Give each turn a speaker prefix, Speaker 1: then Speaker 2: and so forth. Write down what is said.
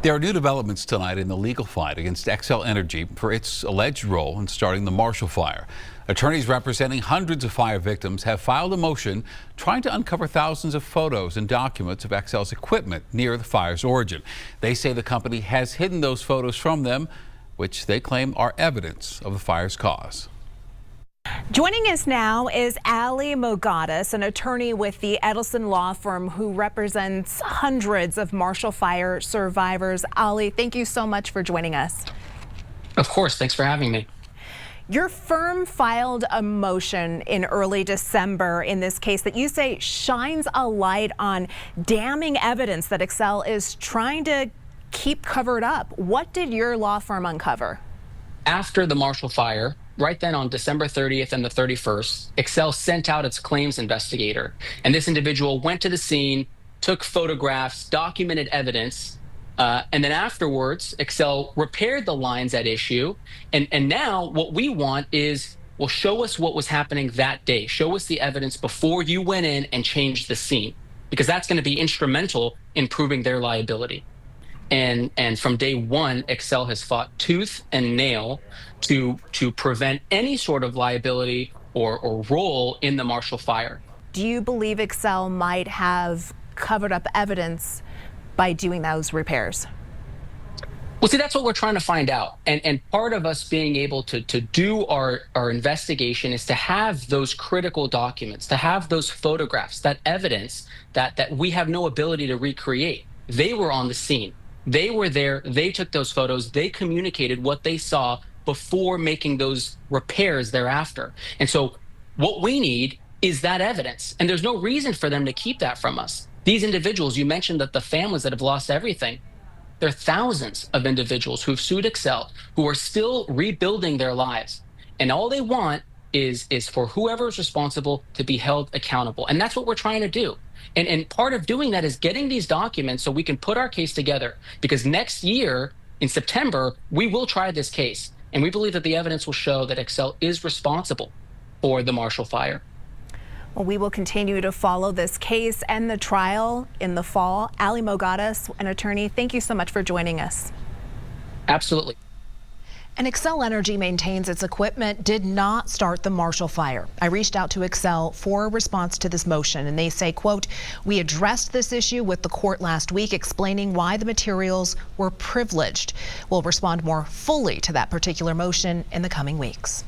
Speaker 1: There are new developments tonight in the legal fight against Xcel Energy for its alleged role in starting the Marshall Fire. Attorneys representing hundreds of fire victims have filed a motion trying to uncover thousands of photos and documents of Xcel's equipment near the fire's origin. They say the company has hidden those photos from them, which they claim are evidence of the fire's cause.
Speaker 2: Joining us now is Ali Mogadis, an attorney with the Edelson law firm who represents hundreds of Marshall Fire survivors. Ali, thank you so much for joining us.
Speaker 3: Of course, thanks for having me.
Speaker 2: Your firm filed a motion in early December in this case that you say shines a light on damning evidence that Xcel is trying to keep covered up. What did your law firm uncover?
Speaker 3: After the Marshall Fire, right then on December 30th and the 31st, Xcel sent out its claims investigator. And this individual went to the scene, took photographs, documented evidence, and then afterwards, Xcel repaired the lines at issue. And now what we want is, well, show us what was happening that day. Show us the evidence before you went in and changed the scene, because that's going to be instrumental in proving their liability. And from day one, Xcel has fought tooth and nail to prevent any sort of liability or role in the Marshall Fire.
Speaker 2: Do you believe Xcel might have covered up evidence by doing those repairs?
Speaker 3: Well, see, that's what we're trying to find out. And part of us being able to do our investigation is to have those critical documents, to have those photographs, that evidence that we have no ability to recreate. They were on the scene. They were there, they took those photos, they communicated what they saw before making those repairs thereafter. And so what we need is that evidence. And there's no reason for them to keep that from us. These individuals, you mentioned that the families that have lost everything, there are thousands of individuals who've sued Xcel, who are still rebuilding their lives. And all they want is for whoever is responsible to be held accountable. And that's what we're trying to do. And part of doing that is getting these documents so we can put our case together, because next year in September, we will try this case. And we believe that the evidence will show that Xcel is responsible for the Marshall Fire.
Speaker 2: Well, we will continue to follow this case and the trial in the fall. Ali Mogadis, an attorney, thank you so much for joining us.
Speaker 3: Absolutely.
Speaker 2: And Xcel Energy maintains its equipment did not start the Marshall Fire. I reached out to Xcel for a response to this motion, and they say, quote, "We addressed this issue with the court last week, explaining why the materials were privileged. We'll respond more fully to that particular motion in the coming weeks."